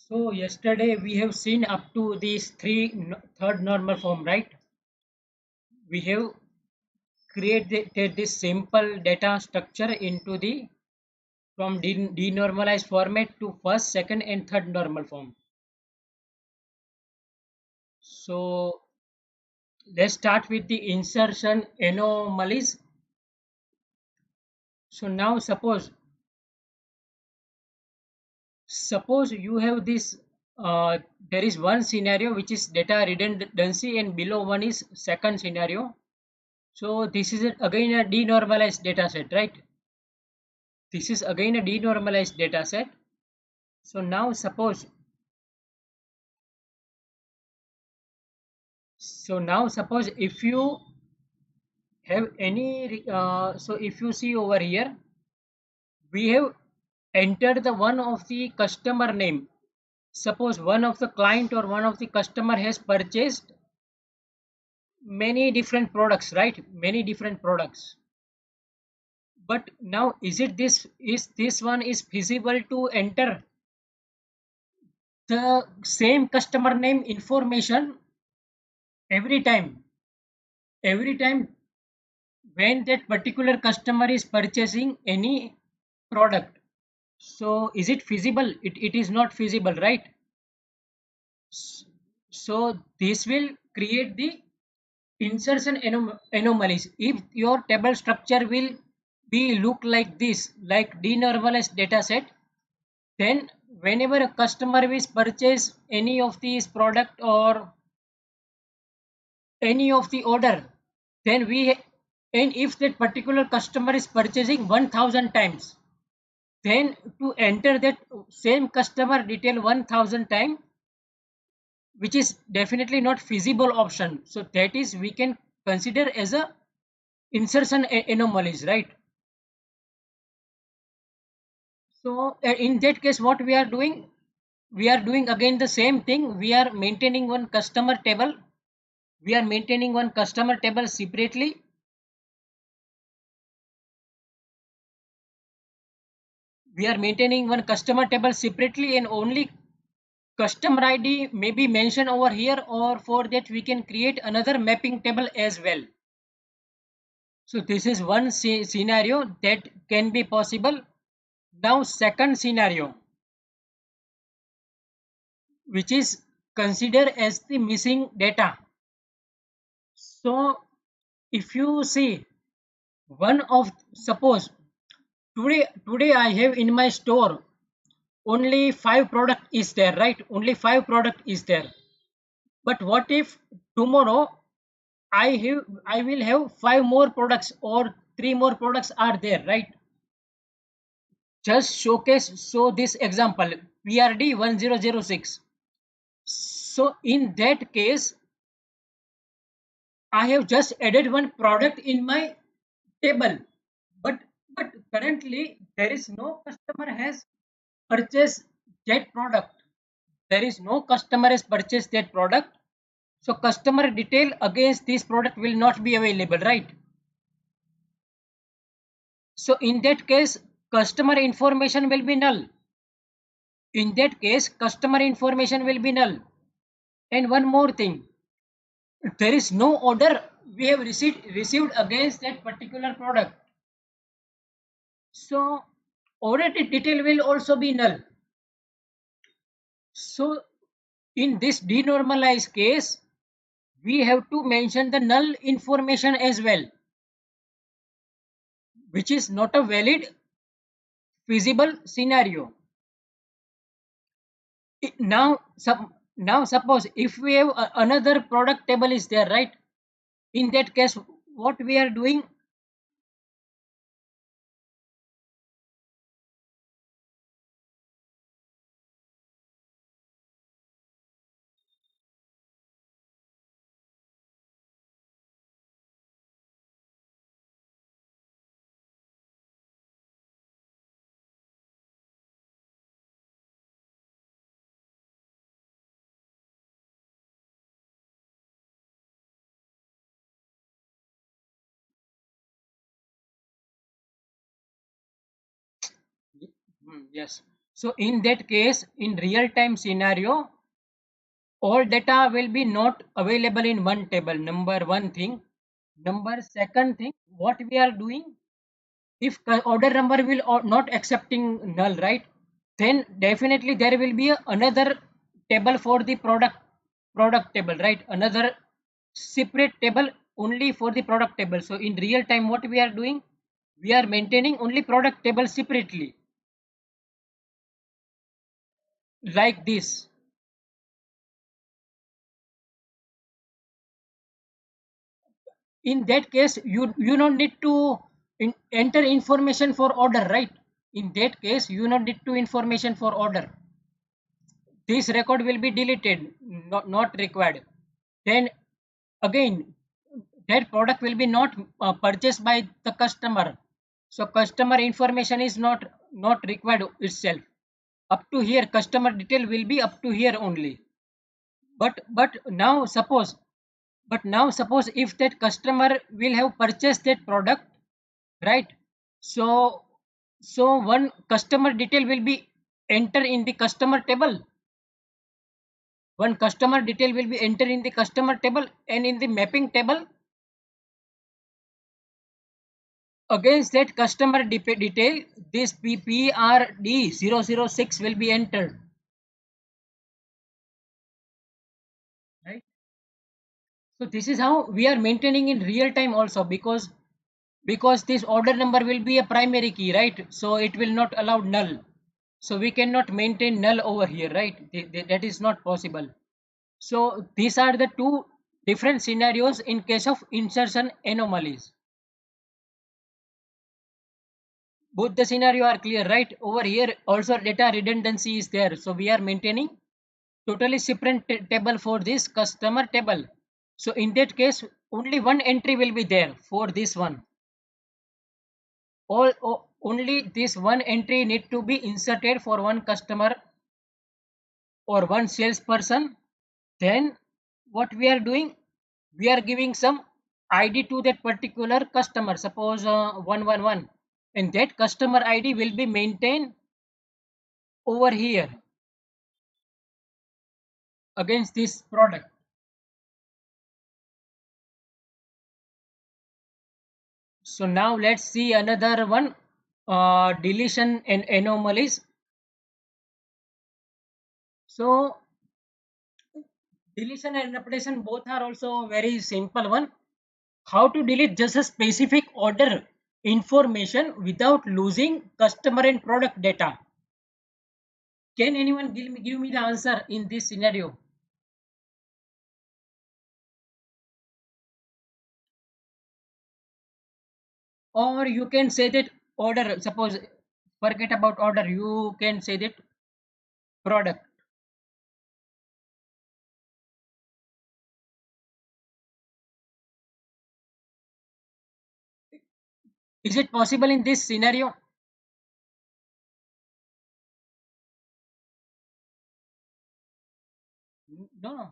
So yesterday we have seen up to these third normal form, right? We have created this simple data structure into the from denormalized format to first, second, and third normal form. So let's start with the insertion anomalies. So now suppose you have this there is one scenario which is data redundancy and below one is second scenario. So this is again a denormalized data set, right? This is again a denormalized data set. So now suppose if you have any so if you see over here, we have entered the one of the customer name. Suppose one of the client or one of the customer has purchased many different products, right? Many different products. But now is this one is feasible to enter the same customer name information every time? Every time when that particular customer is purchasing any product. So is it feasible? It is not feasible, right? S- So this will create the insertion anomalies. If your table structure will be look like this, like denormalized data set, then whenever a customer is purchase any of these product or any of the order, then and if that particular customer is purchasing 1000 times, then to enter that same customer detail 1000 times, which is definitely not feasible option. So that is we can consider as a insertion anomalies, right? So in that case what we are doing again the same thing. We are maintaining one customer table. We are maintaining one customer table separately. We are maintaining one customer table separately, and only customer ID may be mentioned over here, or for that we can create another mapping table as well. So this is one scenario that can be possible. Now second scenario, which is considered as the missing data. So if you see one of suppose today I have in my store only 5 product is there, right? Only 5 product is there. But what if tomorrow I will have 5 more products or 3 more products are there, right? Just showcase so this example PRD 1006. So in that case, I have just added one product in my table, but but currently there is no customer has purchased that product. There is no customer has purchased that product. So customer detail against this product will not be available, right? So in that case, customer information will be null. In that case, customer information will be null. And one more thing, there is no order we have received against that particular product. So order detail will also be null. So in this denormalized case, we have to mention the null information as well, which is not a valid feasible scenario. Now now suppose if we have another product table is there, right? In that case what we are doing, yes. So in that case, in real time scenario, all data will be not available in one table. Number one thing. Number second thing, what we are doing, if order number will or not accepting null, right? Then definitely there will be another table for the product table, right? Another separate table only for the product table. So in real time, what we are doing, we are maintaining only product table separately, like this. In that case, you don't need to enter information for order, right? In that case, you don't need to information for order. This record will be deleted, not required. Then again, that product will be not purchased by the customer, so customer information is not required itself. Up to here, customer detail will be up to here only. But now suppose if that customer will have purchased that product, right? So so one customer detail will be enter in the customer table. One customer detail will be entered in the customer table, and in the mapping table, against that customer detail, this PPRD006 will be entered, right? So this is how we are maintaining in real time also, because this order number will be a primary key, right? So it will not allow null. So we cannot maintain null over here, right? That is not possible. So these are the two different scenarios in case of insertion anomalies. Both the scenario are clear, right? Over here also data redundancy is there, so we are maintaining totally separate table for this customer table. So in that case, only one entry will be there for this one. Only this one entry need to be inserted for one customer or one salesperson. Then what we are doing, we are giving some ID to that particular customer, suppose 111, and that customer ID will be maintained over here against this product. So now let's see another one, deletion and anomalies. So deletion and interpretation both are also very simple one. How to delete just a specific order information without losing customer and product data? Can anyone give me the answer in this scenario? Or you can say that order, suppose forget about order, you can say that product. Is it possible in this scenario? No.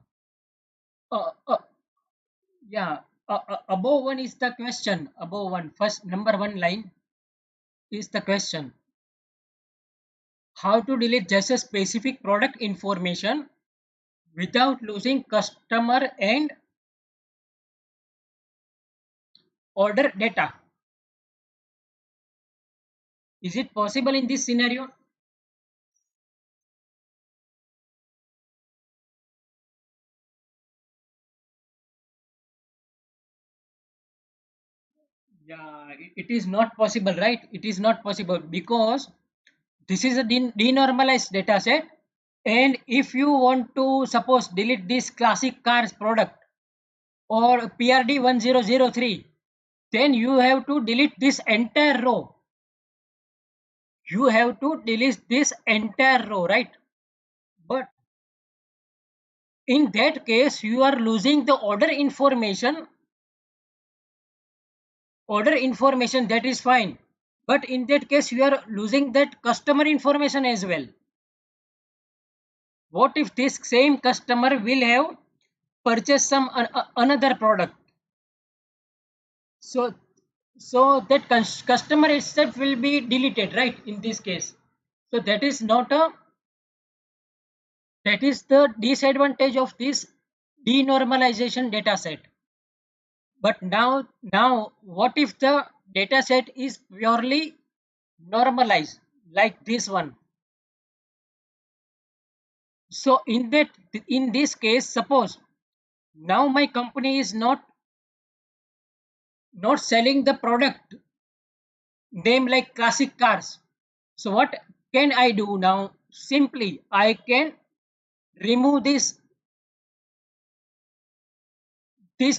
Uh, uh, yeah. Above one is the question. Above one, first number one line is the question. How to delete just a specific product information without losing customer and order data? Is it possible in this scenario? Yeah, it is not possible, right? It is not possible because this is a denormalized data set, and if you want to suppose delete this classic cars product or PRD 1003, then you have to delete this entire row. You have to delete this entire row, right? But in that case, you are losing the order information, that is fine. But in that case, you are losing that customer information as well. What if this same customer will have purchased some another product? So that customer itself will be deleted, right? In this case, So that is the disadvantage of this denormalization data set. But now what if the data set is purely normalized like this one? So in this case, suppose now my company is not selling the product name like classic cars. So what can I do now? Simply I can remove this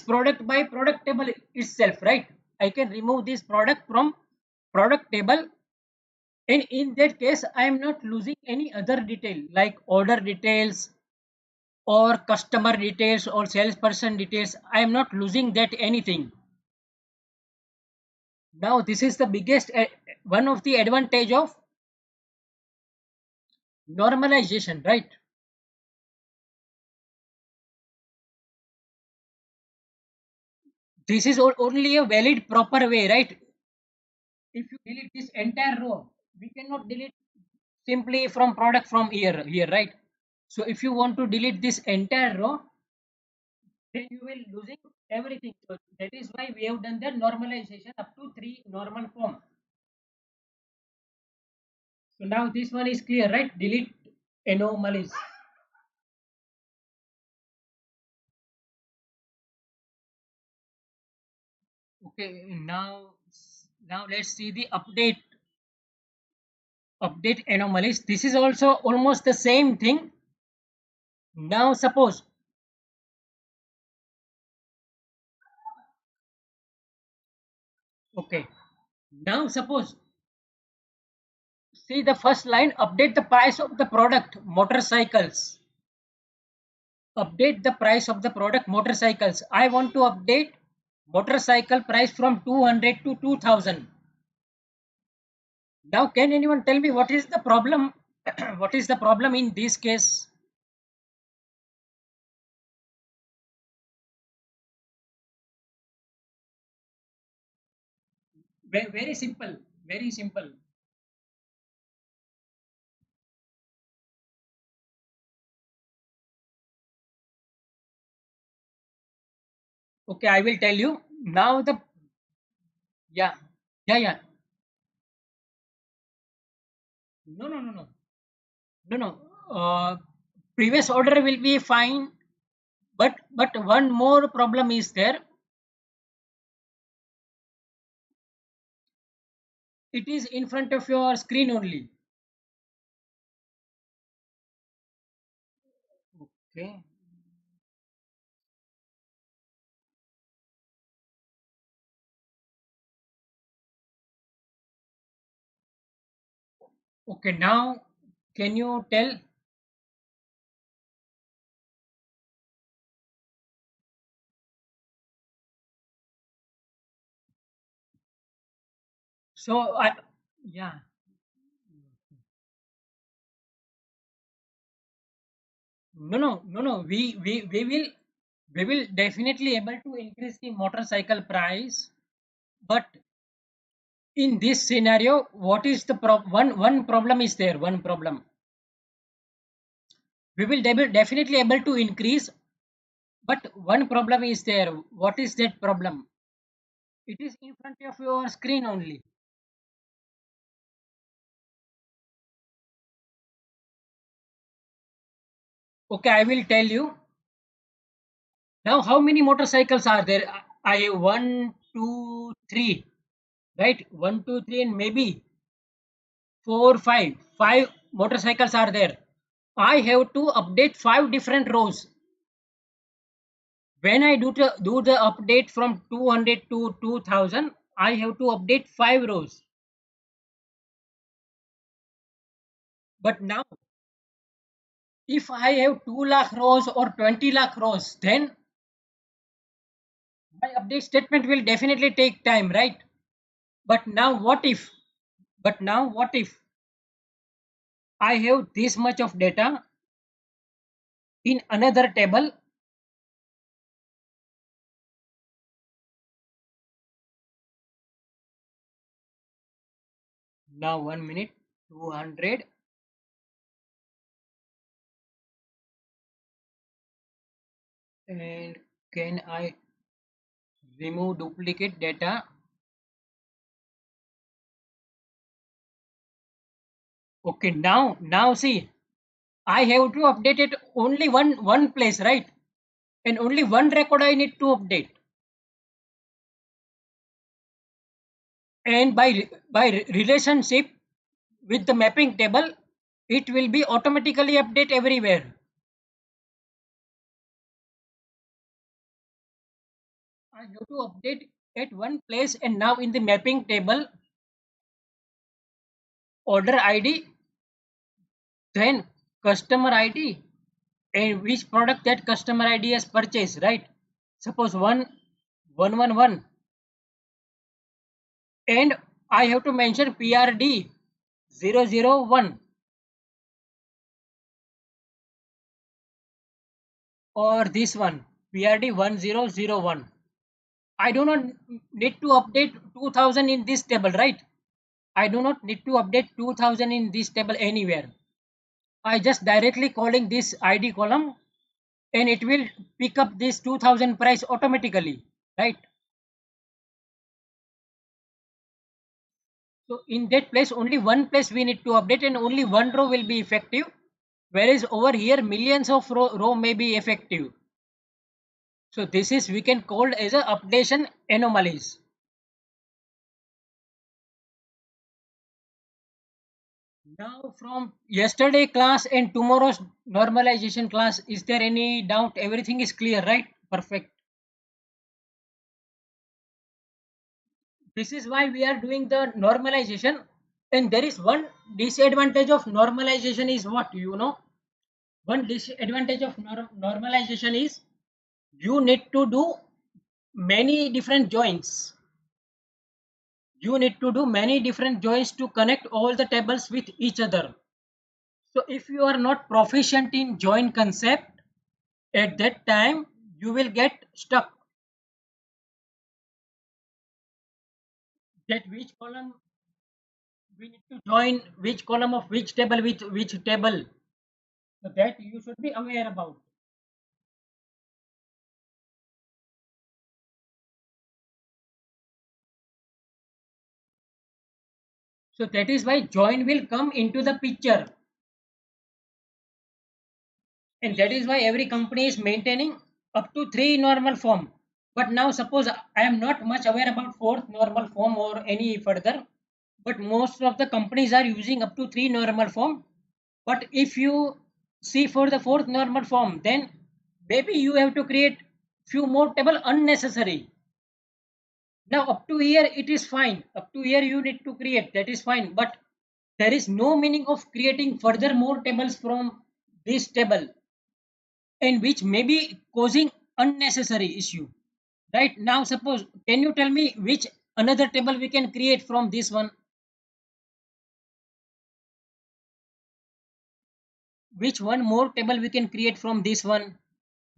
product by product table itself, right? I can remove this product from product table, and in that case I am not losing any other detail like order details or customer details or salesperson details. I am not losing that anything. Now this is the biggest one of the advantage of normalization, right? This is only a valid proper way, right? If you delete this entire row, we cannot delete simply from product from here, right? So if you want to delete this entire row, then you will losing everything. So that is why we have done the normalization up to 3 normal form. So now this one is clear, right? Delete anomalies. Okay, now let's see the update anomalies. This is also almost the same thing. Now suppose, okay, now suppose, see the first line, update the price of the product motorcycles. Update the price of the product motorcycles. I want to update motorcycle price from 200 to 2000. Now can anyone tell me what is the problem? What is the problem in this case? Very simple, very simple. Okay, I will tell you. Now the, yeah, yeah. No, no, no, no, no, no. Previous order will be fine, but one more problem is there. It is in front of your screen only. Okay. Okay, now can you tell? So I, yeah, no. We will definitely able to increase the motorcycle price, but in this scenario, what is the one problem is there? One problem. We will definitely able to increase, but one problem is there. What is that problem? It is in front of your screen only. Okay, I will tell you. Now, how many motorcycles are there? I have one, two, three, right? One, two, three, and maybe four, five. Five motorcycles are there. I have to update five different rows. When I do the update from 200 to 2000, I have to update five rows. But now, if I have 2 lakh rows or 20 lakh rows, then my update statement will definitely take time, right? But now, what if? But now, what if I have this much of data in another table? Now, 1 minute, 200. And can I remove duplicate data? Okay, now see, I have to update it only one place, right? And only one record I need to update. And by relationship with the mapping table, it will be automatically update everywhere. I have to update at one place, and now in the mapping table, order ID, then customer ID, and which product that customer ID has purchased, right? Suppose 1111, and I have to mention PRD 001 or this one PRD 1001. I do not need to update 2000 in this table, right? I do not need to update 2000 in this table anywhere. I just directly calling this ID column, and it will pick up this 2000 price automatically, right? So in that place, only one place we need to update, and only one row will be effective. Whereas over here, millions of row may be effective. So this is we can call as a updation anomalies. Now from yesterday class and tomorrow's normalization class, is there any doubt? Everything is clear, right? Perfect. This is why we are doing the normalization. And there is one disadvantage of normalization is what you know. One disadvantage of normalization is you need to do many different joins. You need to do many different joins to connect all the tables with each other. So if you are not proficient in join concept, at that time you will get stuck. That which column we need to join, which column of which table with which table. So that you should be aware about. So that is why join will come into the picture. And that is why every company is maintaining up to 3 normal form. But now suppose I am not much aware about fourth normal form or any further, but most of the companies are using up to 3 normal form. But if you see for the fourth normal form, then maybe you have to create few more table unnecessary. Now up to here it is fine. Up to here you need to create, that is fine. But there is no meaning of creating further more tables from this table, and which may be causing unnecessary issue. Right now, suppose can you tell me which another table we can create from this one? Which one more table we can create from this one?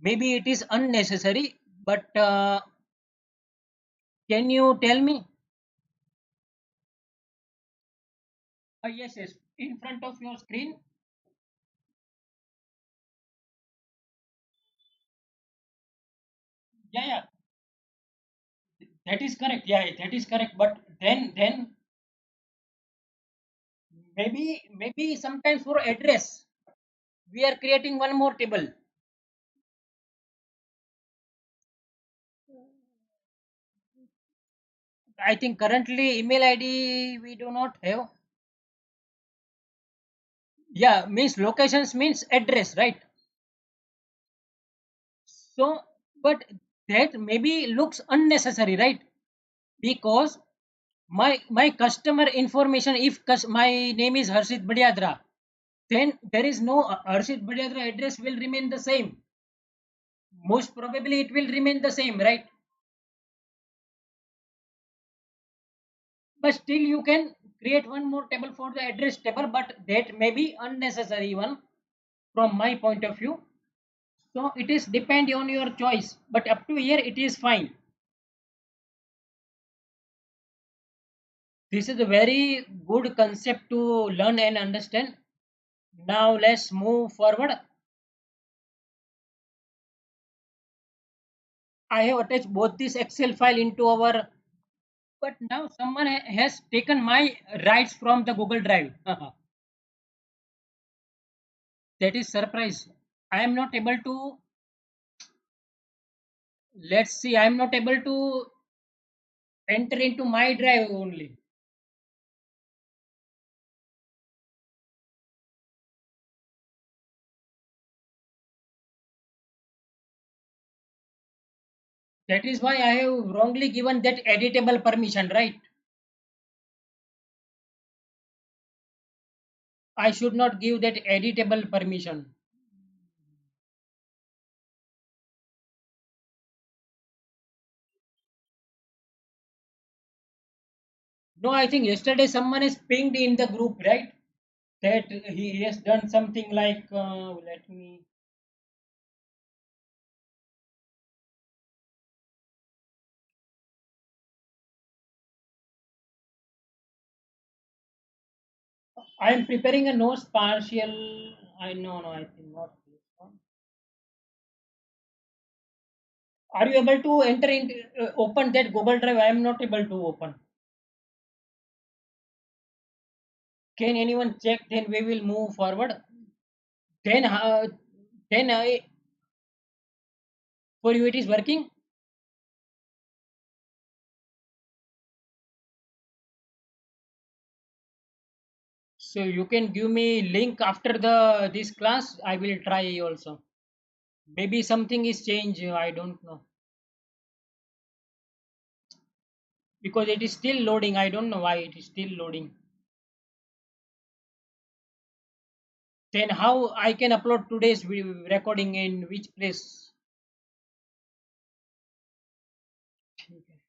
Maybe it is unnecessary, but can you tell me? Yes, yes, in front of your screen. Yeah, yeah, that is correct. Yeah, that is correct. But then maybe sometimes for address we are creating one more table. I think currently email ID we do not have. Yeah, means locations means address, right? So, but that maybe looks unnecessary, right? Because my customer information, if my name is Harshit Badiadra, then there is no Harshit Badiadra address will remain the same. Most probably it will remain the same, right? But still you can create one more table for the address table, but that may be unnecessary one from my point of view. So it is depend on your choice, but up to here it is fine. This is a very good concept to learn and understand. Now let's move forward. I have attached both this Excel file into our, but now someone has taken my rights from the Google Drive. That is surprise. I am not able to, let's see, I am not able to enter into my drive only. That is why I have wrongly given that editable permission, right? I should not give that editable permission. No, I think yesterday someone is pinged in the group, right? That he has done something like, let me, I am preparing a notes partial. I know, no, I think not this one. Are you able to enter into open that Google Drive? I am not able to open. Can anyone check? Then we will move forward. Then, for you it is working. So you can give me link after the this class. I will try also. Maybe something is changed. I don't know because it is still loading. I don't know why it is still loading. Then how I can upload today's recording in which place? Okay.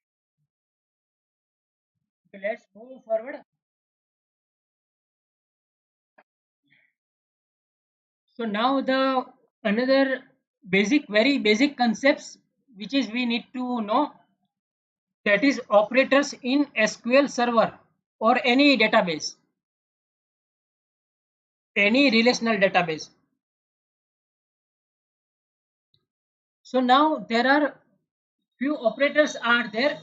So let's move forward. So now the another basic, very basic concepts which is we need to know, that is operators in SQL server or any database, any relational database. So now there are few operators are there,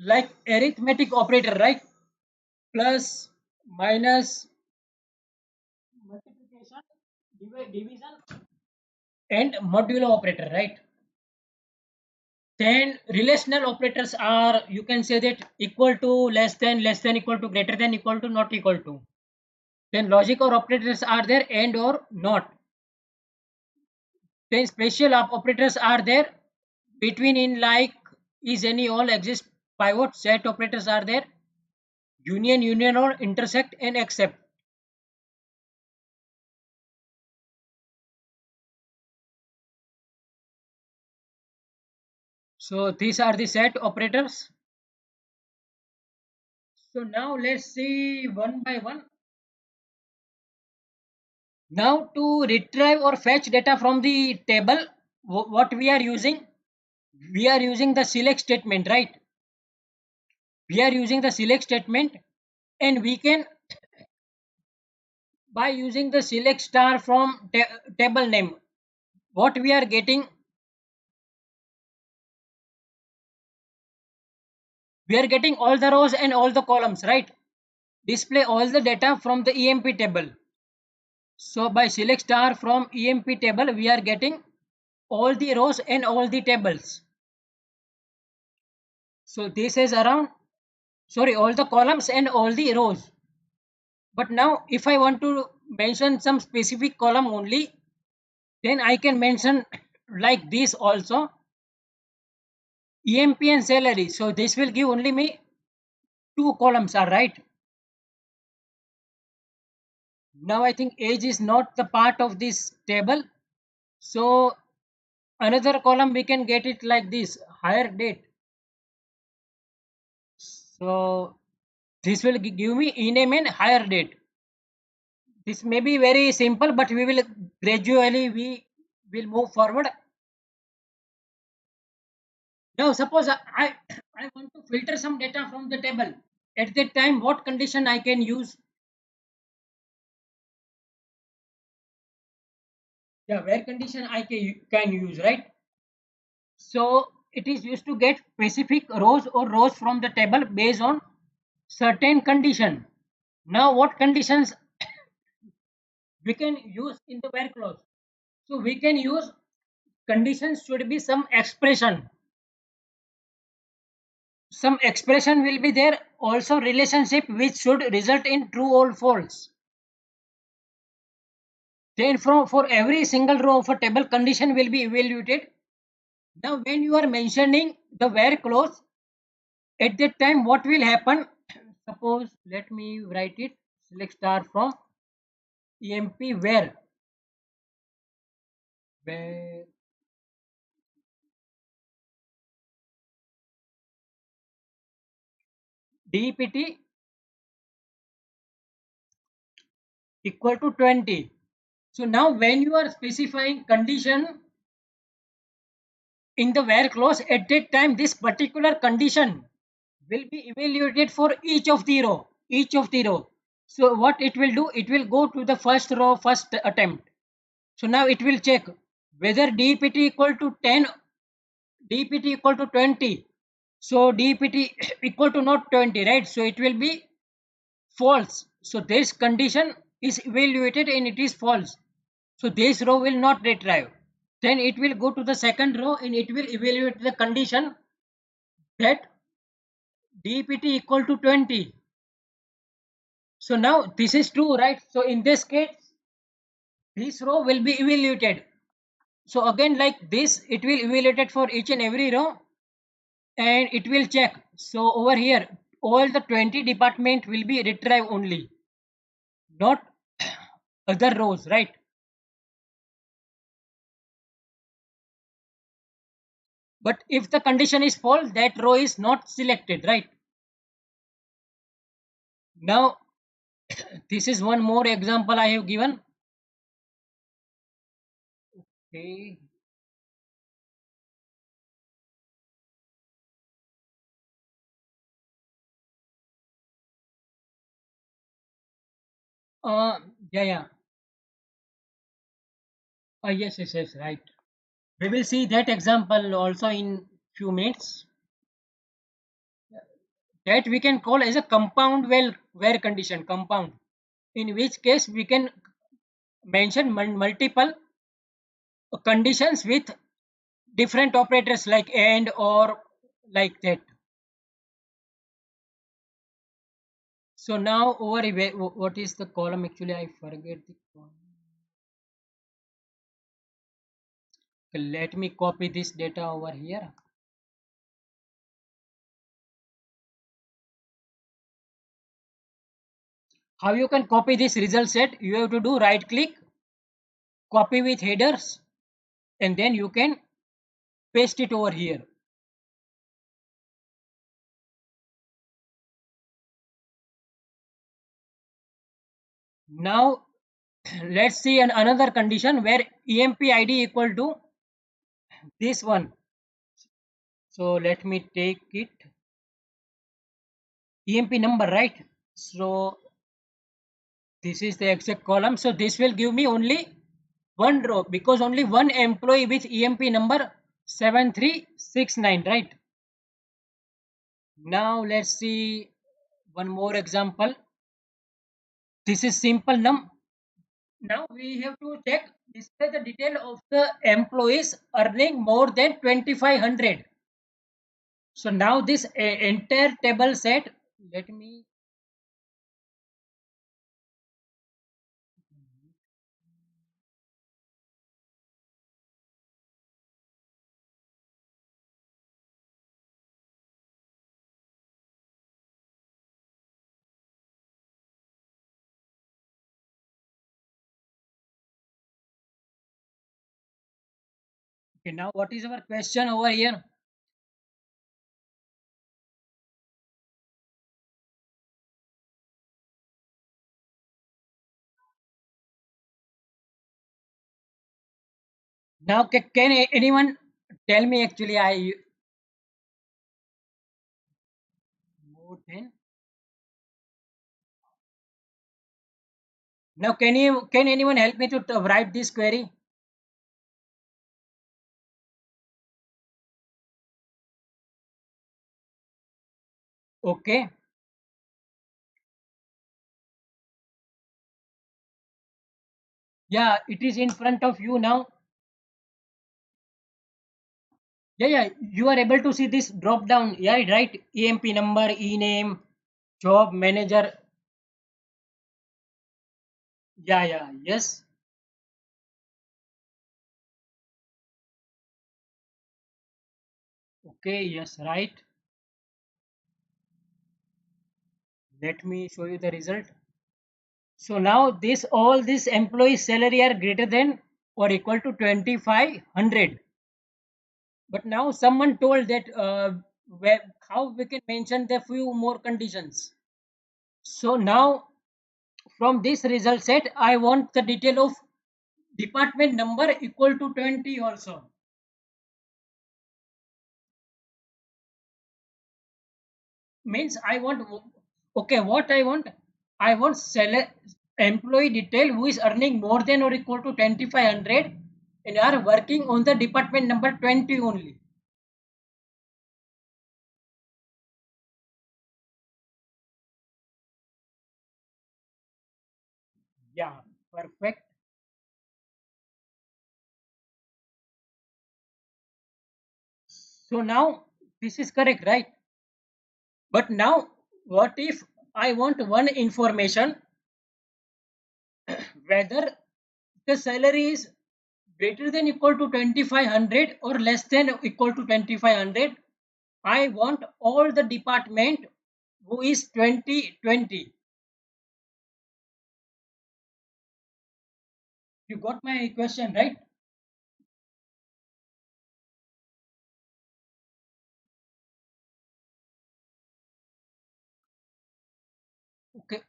like arithmetic operator, right? Plus, minus, multiplication, division, and modulo operator, right? Then relational operators are, you can say that equal to, less than, equal to, greater than, equal to, not equal to. Then logic or operators are there, and or not. Then special operators are there, between, in, like, is, any, all, exist, pivot, set operators are there, union or intersect and except. So these are the set operators. So now let's see one by one. Now to retrieve or fetch data from the table, what we are using? We are using the select statement, right? We are using the select statement, and we can, by using the select star from table name, what we are getting, we are getting all the rows and all the columns, right? Display all the data from the EMP table. So by select star from EMP table, we are getting all the rows and all the tables. So this is around, sorry, all the columns and all the rows. But now if I want to mention some specific column only, then I can mention like this also, EMP and salary. So this will give only me two columns, are right? Now I think age is not the part of this table. So another column we can get it like this, hire date. So this will give me e-name and hire date. This may be very simple, but we will gradually we will move forward. Now suppose I want to filter some data from the table. At that time, what condition I can use? Yeah, where condition I can use, right? So it is used to get specific rows or rows from the table based on certain condition. Now what conditions we can use in the where clause? So we can use conditions should be some expression will be there, also relationship which should result in true or false. Then for every single row of a table, condition will be evaluated. Now when you are mentioning the where clause, at that time what will happen? Suppose let me write it. Select star from emp where dpt equal to 20. So now when you are specifying condition in the where clause, at that time this particular condition will be evaluated for each of the row. So what it will do, it will go to the first row first attempt. So now it will check whether dpt equal to 10, dpt equal to 20. So dpt equal to not 20, right? So it will be false. So this condition is evaluated and it is false. So this row will not retrieve. Then it will go to the second row and it will evaluate the condition that dpt equal to 20. So now this is true, right? So in this case, this row will be evaluated. So again, like this, it will evaluate it for each and every row and it will check. So over here, all the 20 department will be retrieved only, not other rows, right? But if the condition is false, that row is not selected, right? Now, this is one more example I have given. Okay. Yeah, yeah. Yes, right. We will see that example also in few minutes. That we can call as a compound well where condition compound, in which case we can mention multiple conditions with different operators like and or like that. So now over here, what is the column? Actually I forget the column. Okay, let me copy this data over here. How you can copy this result set? You have to do right click, copy with headers, and then you can paste it over here. Now let's see another condition where emp id equal to this one. So let me take it emp number, right? So this is the exact column. So this will give me only one row because only one employee with emp number 7369, right? Now let's see one more example. This is simple num. Now we have to check display the detail of the employees earning more than 2500. So now this entire table set, let me, okay, now what is our question over here? Now can anyone tell me actually I more than. Now can anyone help me to write this query? Okay. Yeah, it is in front of you now. Yeah, yeah, you are able to see this drop down. Yeah, right. EMP number, e name, job manager. Yeah, yeah, yes. Okay, yes, right. Let me show you the result. So now this all these employees' salary are greater than or equal to 2500. But now someone told that how we can mention the few more conditions. So now from this result set, I want the detail of department number equal to 20 also. Means I want, okay, what I want? I want employee detail who is earning more than or equal to 2500 and are working on the department number 20 only. Yeah, perfect. So now this is correct, right? But now what if I want one information whether the salary is greater than equal to 2500 or less than equal to 2500? I want all the department who is 2020. You got my question, right? Okay.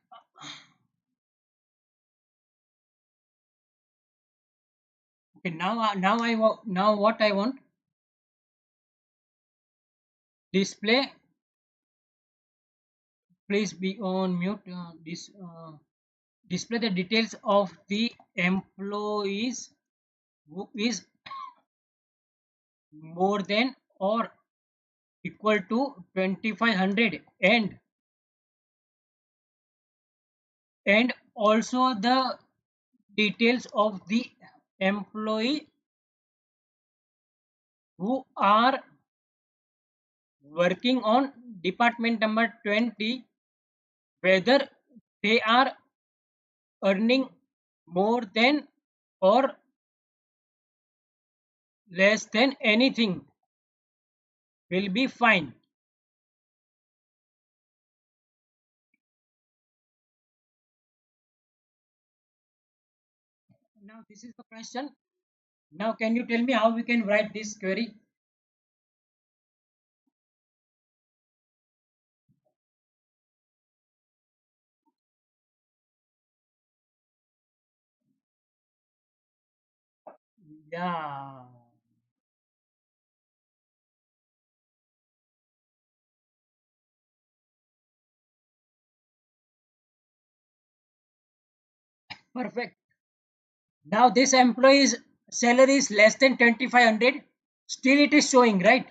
Okay. Now what I want, display. Please be on mute. Display the details of the employees who is more than or equal to 2500 and also the details of the employee who are working on department number 20, whether they are earning more than or less than anything will be fine. Now this is the question. Now can you tell me how we can write this query? Yeah, perfect. Now this employee's salary is less than 2500. Still it is showing, right?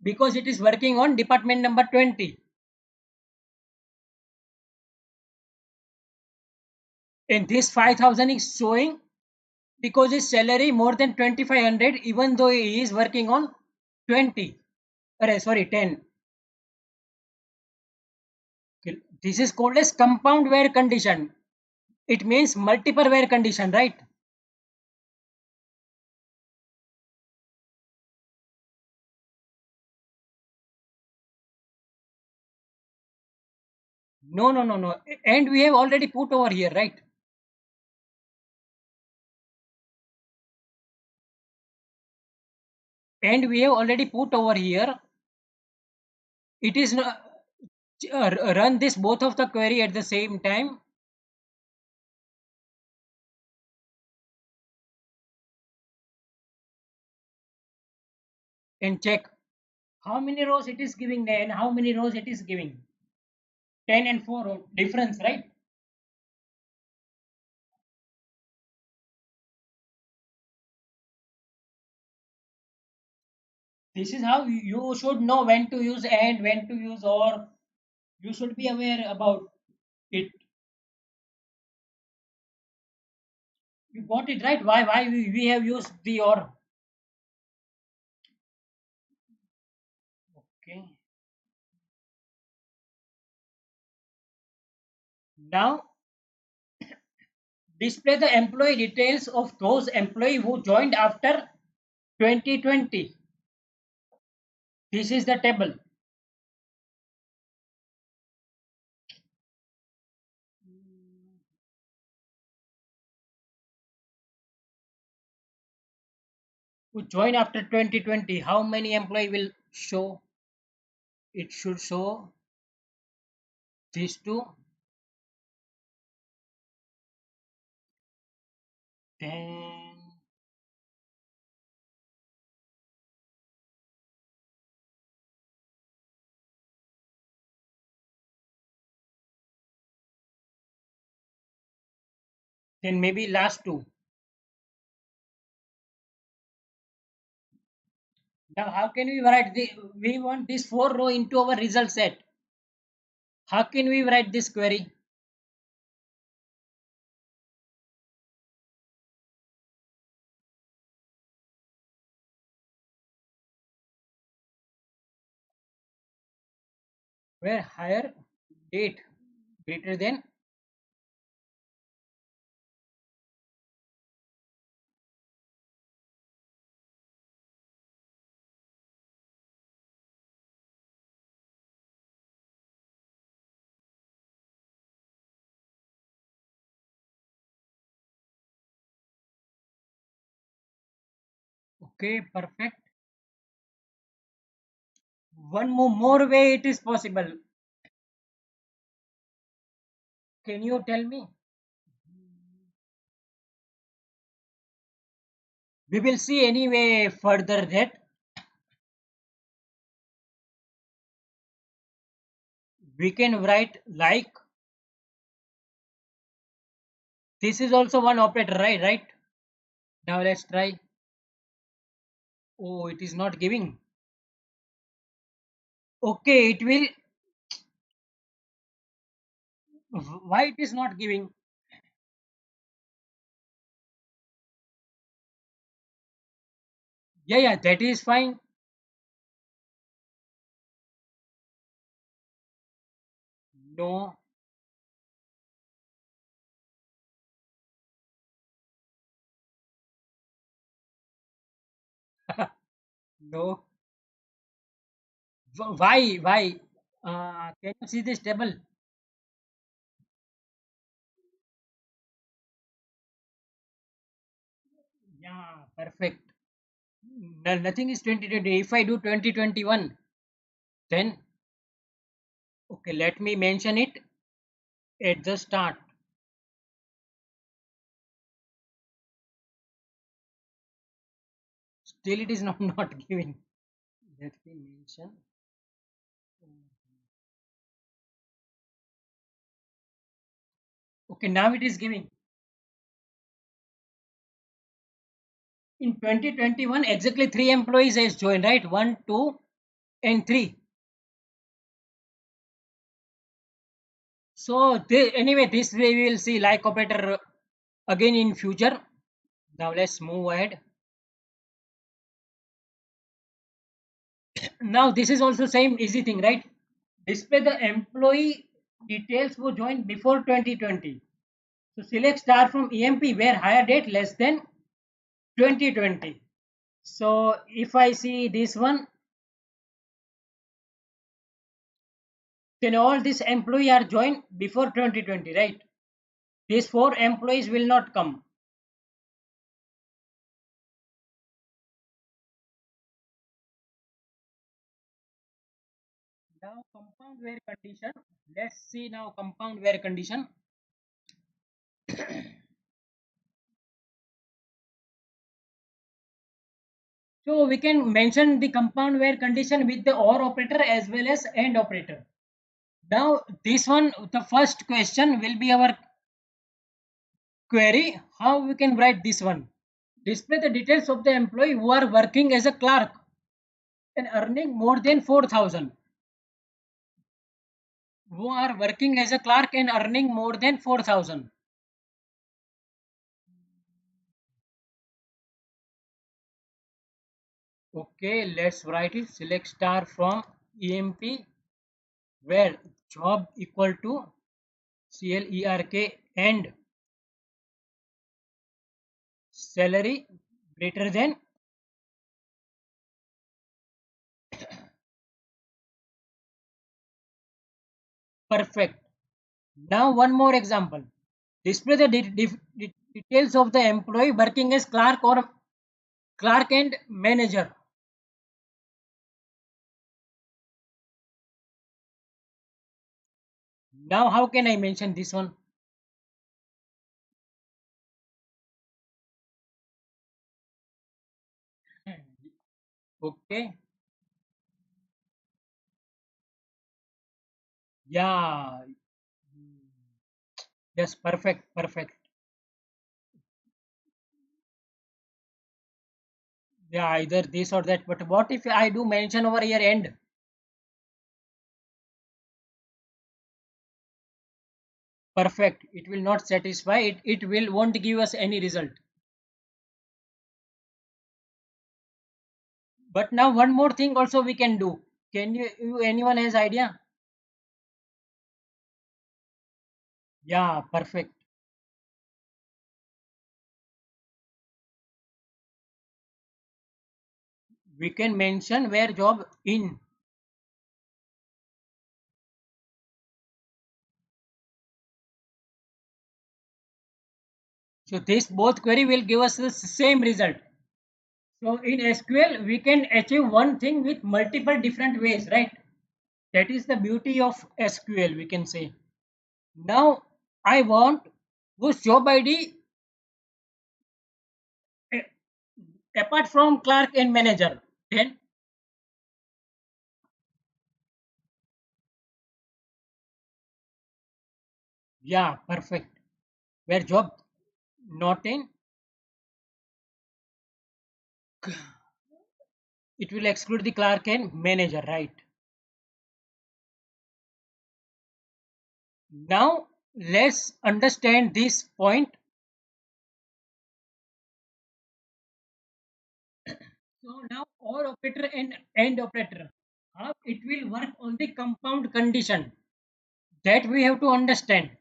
Because it is working on department number 20. And this 5000 is showing because his salary more than 2500 even though he is working on 20. Sorry, 10. Okay, this is called as compound where condition. It means multiple where condition, right? No, no, no, no. And we have already put over here, right? And we have already put over here. It is not run this both of the query at the same time and check how many rows it is giving and how many rows it is giving. 10 and 4 difference, right? This is how you should know when to use and when to use or. You should be aware about it. You got it right. Why we have used the or. Okay. Now display the employee details of those employee who joined after 2020. This is the table. Who joined after 2020. How many employee will show? It should show these two. Then maybe last two. Now how can we write the we want this four row into our result set. How can we write this query? Where higher date greater than okay, perfect. One more way it is possible. Can you tell me? We will see anyway further that we can write like this is also one operator, right? Now let's try. Oh, it is not giving. Okay, it will. Why it is not giving? Yeah, that is fine. No, no. Why? Why? Can you see this table? Yeah, perfect. Nothing is 2020. If I do 2021, then okay, let me mention it at the start. Still, it is not not giving. Let me mention. Okay, now it is giving. In 2021, exactly three employees has joined, right? One, two, and three. So anyway, this way we will see like operator again in future. Now let's move ahead. Now this is also same easy thing, right? Display the employee details who joined before 2020. So select star from EMP where hire date less than 2020. So if I see this one, then all these employee are joined before 2020, right? These four employees will not come. Now compound where condition. Let's see now compound where condition. So we can mention the compound where condition with the OR operator as well as AND operator. Now this one, the first question will be our query. How we can write this one? Display the details of the employee who are working as a clerk and earning more than 4,000. Who are working as a clerk and earning more than 4,000. Okay, let's write it. Select star from EMP where job equal to CLERK and salary greater than. Perfect. Now one more example. Display the details of the employee working as clerk or clerk and manager. Now how can I mention this one? Okay. Yeah. Yes, perfect, perfect. Yeah, either this or that. But what if I do mention over here end? Perfect. It will not satisfy. It will won't give us any result. But now one more thing also we can do. Can anyone has idea? Yeah, perfect. We can mention where job in. So this both query will give us the same result. So in SQL we can achieve one thing with multiple different ways, right? That is the beauty of SQL, we can say. Now I want whose job ID eh, apart from clerk and manager. Then yeah, perfect. Where job not in, it will exclude the clerk and manager, right? Now let's understand this point. So now or operator and end operator, how it will work on the compound condition, that we have to understand.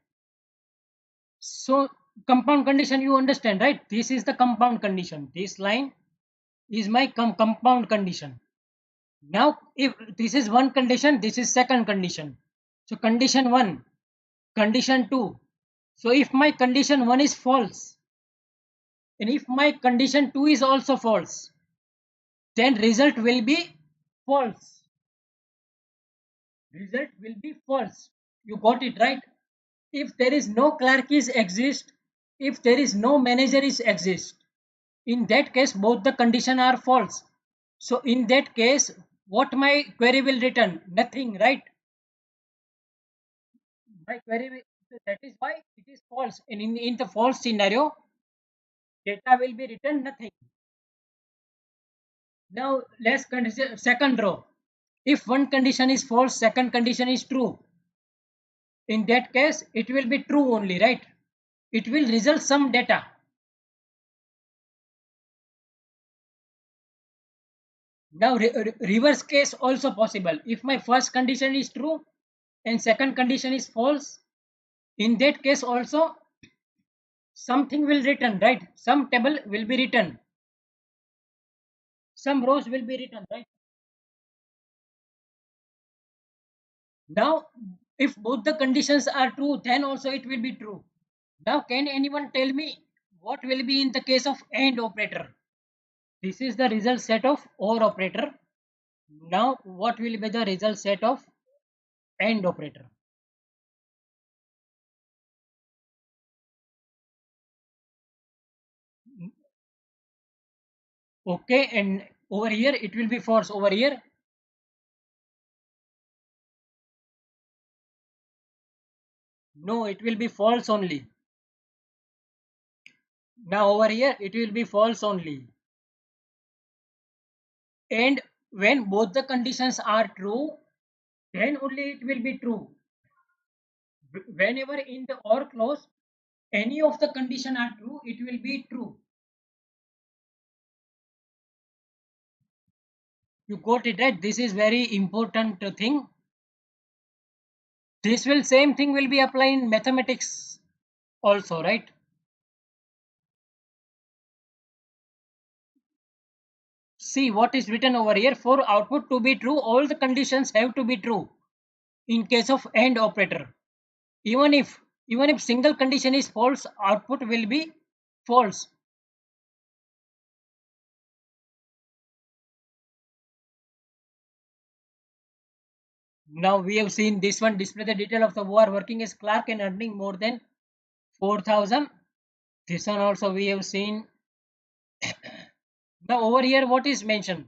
So compound condition you understand, right? This is the compound condition. This line is my compound condition. Now if this is one condition, this is second condition. So condition 1, condition 2. So if my condition 1 is false and if my condition 2 is also false, then result will be false. Result will be false. You got it right. If there is no clerk is exist, if there is no manager is exist, in that case both the condition are false. So in that case what my query will return? Nothing, right? My query will, so that is why it is false. And in the false scenario, data will be written nothing. Now let's consider second row. If one condition is false, second condition is true. In that case, it will be true only, right? It will result some data. Now reverse case also possible. If my first condition is true and second condition is false, in that case also something will return, right? Some table will be written. Some rows will be written, right? Now, if both the conditions are true, then also it will be true. Now, can anyone tell me what will be in the case of AND operator? This is the result set of OR operator. Now, what will be the result set of AND operator? Okay, and over here it will be false. Over here, no, it will be false only. Now over here it will be false only. And when both the conditions are true, then only it will be true. Whenever in the or clause any of the condition are true, it will be true. You got it right. This is very important thing. This will same thing will be applied in mathematics also, right? See what is written over here. For output to be true, all the conditions have to be true in case of AND operator. Even if single condition is false, output will be false. Now we have seen this one, display the detail of the who are working as clerk and earning more than 4,000. This one also we have seen. Now over here what is mentioned?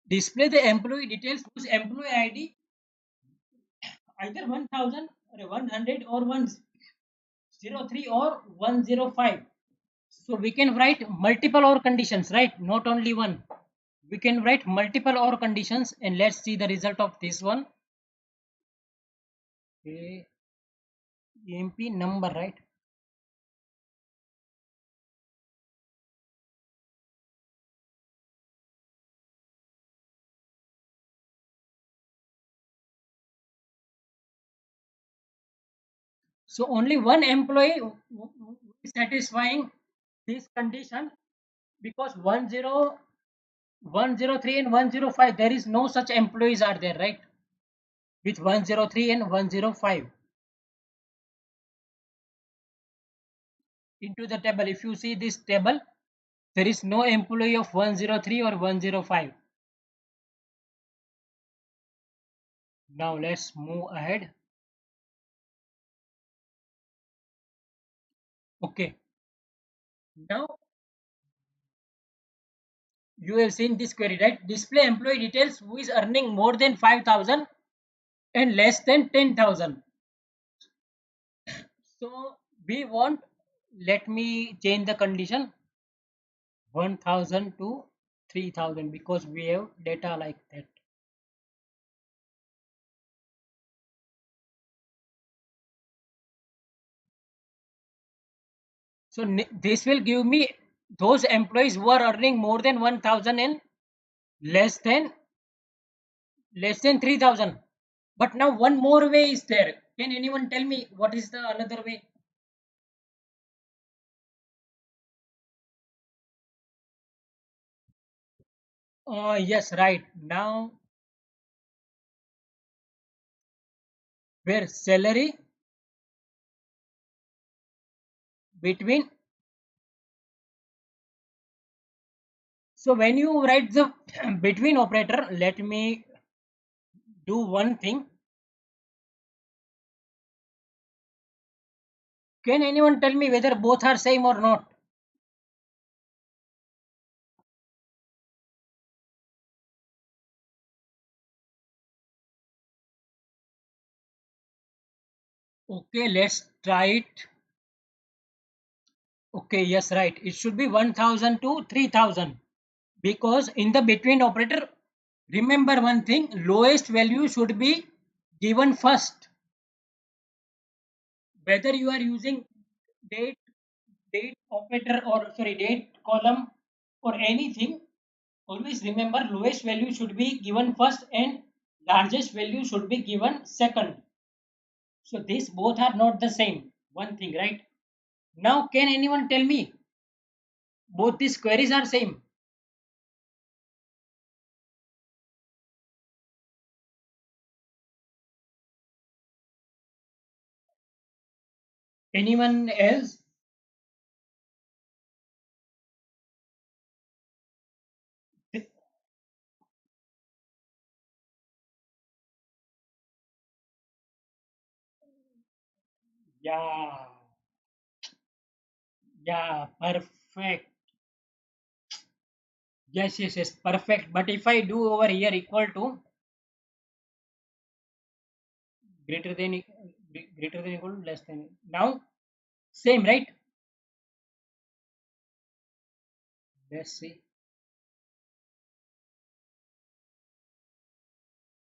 Display the employee details whose employee ID either 1000 or 100 or 103 or 105. So we can write multiple or conditions, right? Not only one. We can write multiple or conditions, and let's see the result of this one. Okay. EMP number, right? So only one employee who is satisfying this condition, because 103 and 105 there is no such employees are there, right? With 103 and 105 into the table, if you see this table, there is no employee of 103 or 105. Now let's move ahead. Okay, now you have seen this query, right? Display employee details who is earning more than 5,000 and less than 10,000. So we want, let me change the condition 1,000 to 3,000 because we have data like that. So this will give me those employees who are earning more than 1,000 and less than 3,000. But now one more way is there. Can anyone tell me what is the another way? Yes, right. Now where salary between. So when you write the between operator, let me do one thing. Can anyone tell me whether both are same or not? Okay, let's try it. Okay, yes, right. It should be 1,000 to 3,000 because in the between operator, remember one thing, lowest value should be given first. Whether you are using date, operator or sorry, date column or anything, always remember lowest value should be given first and largest value should be given second. So these both are not the same. One thing, right? Now, can anyone tell me both these queries are same? Anyone else? Yeah, yeah, perfect. Yes, yes, yes, perfect. But if I do over here equal to greater than greater than equal to less than, now same, right? Let's see.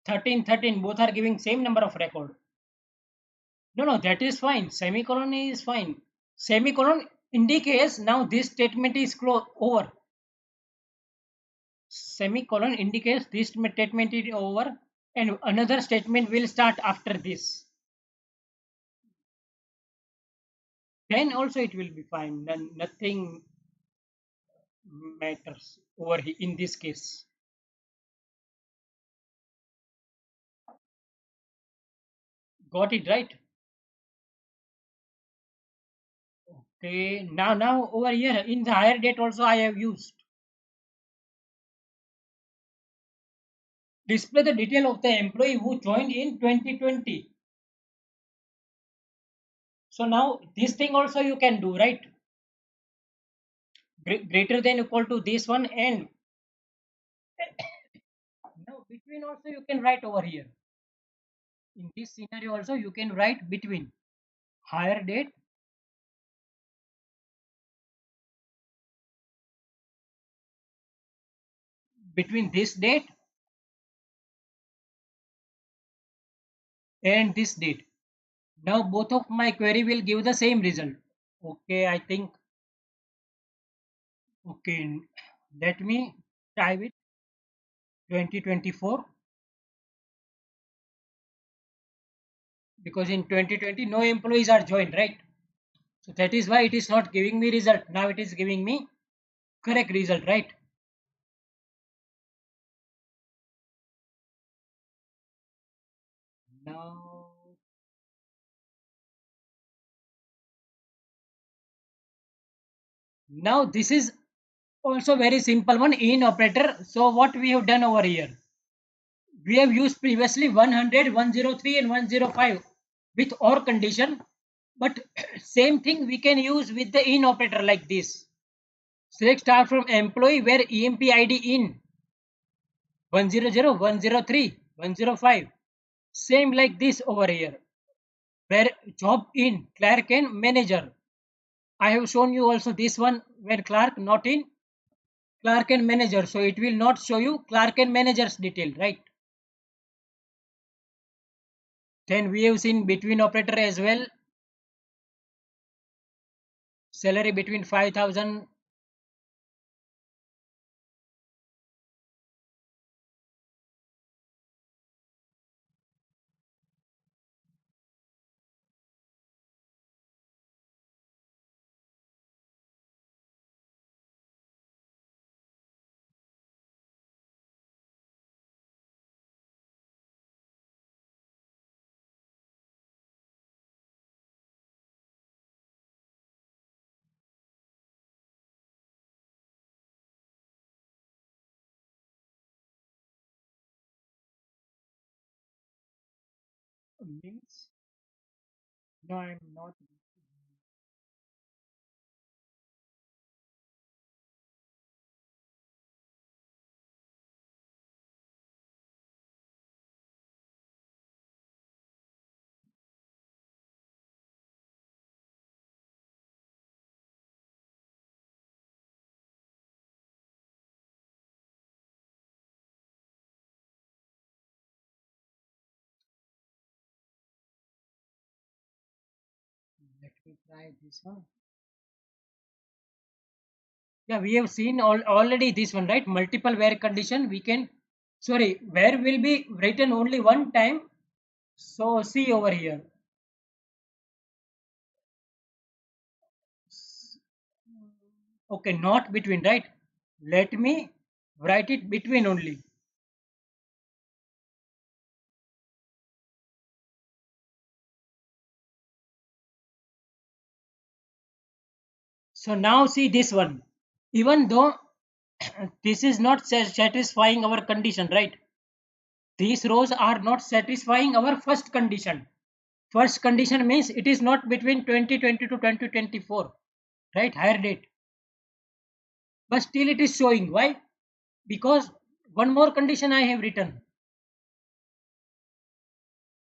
13, 13, both are giving same number of record. No, no, that is fine. Semicolon is fine. Semicolon indicates now this statement is over. Semicolon indicates this statement is over and another statement will start after this. Then also it will be fine. Nothing matters over here in this case. Got it right? Okay. Now over here in the higher date also I have used. Display the detail of the employee who joined in 2020. So now this thing also you can do, right? Greater than equal to this one, and now between also you can write over here. In this scenario also you can write between higher date between this date and this date. Now both of my query will give the same result. Okay, I think okay. Let me try with 2024 because in 2020 no employees are joined, right? So that is why it is not giving me result. Now it is giving me correct result, right? Now, now this is also very simple one in operator. So what we have done over here, we have used previously 100, 103 and 105 with or condition, but same thing we can use with the in operator like this. Select star from employee where EMP ID in 100, 103, 105. Same like this over here where job in clerk and manager. I have shown you also this one where clerk not in clerk and manager. So it will not show you clerk and manager's detail, right? Then we have seen between operator as well. Salary between 5,000. Means no, I'm not. Let me try this one. Yeah, we have seen already this one, right? Multiple where condition we can, sorry, where will be written only one time. So see over here. Okay, not between, right? Let me write it between only. So now see this one. Even though this is not satisfying our condition, right? These rows are not satisfying our first condition. First condition means it is not between 2020 to 2024, right? Higher date. But still it is showing. Why? Because one more condition I have written.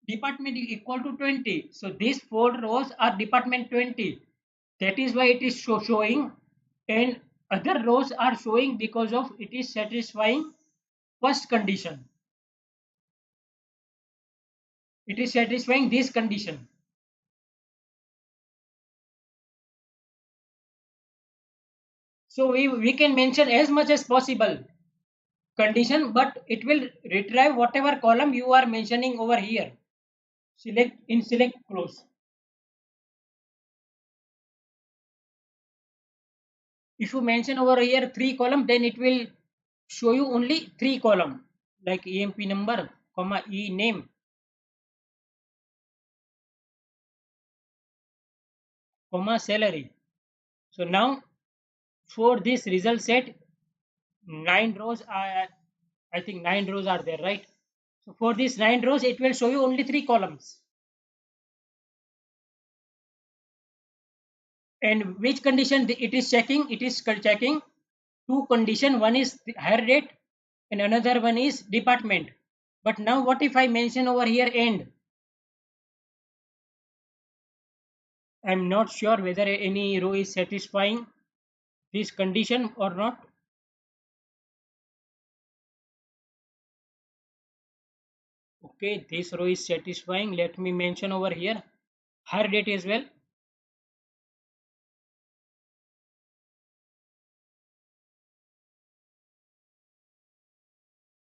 Department is equal to 20. So these four rows are department 20. That is why it is showing, and other rows are showing because of it is satisfying first condition. it is satisfying this condition. So we can mention as much as possible condition, but it will retrieve whatever column you are mentioning over here. Select in select close. If you mention over here three column, then it will show you only three column like EMP number, comma E name, comma salary. So now for this result set, nine rows are, I think nine rows are there, right? So for these nine rows, it will show you only three columns. And which condition it is checking? It is checking two condition. One is the hire date and another one is department. But now what if I mention over here end? I'm not sure whether any row is satisfying this condition or not. Okay, this row is satisfying. Let me mention over here hire date as well.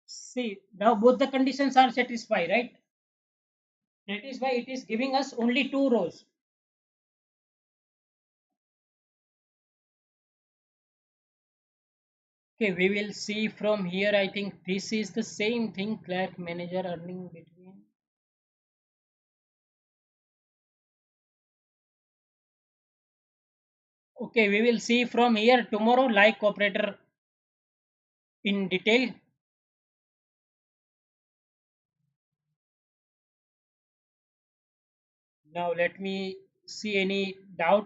See, now both the conditions are satisfied, right? That is why it is giving us only two rows. Okay, we will see from here. I think this is the same thing, clerk manager earning between. Okay, we will see from here tomorrow like operator in detail. Now let me see any doubt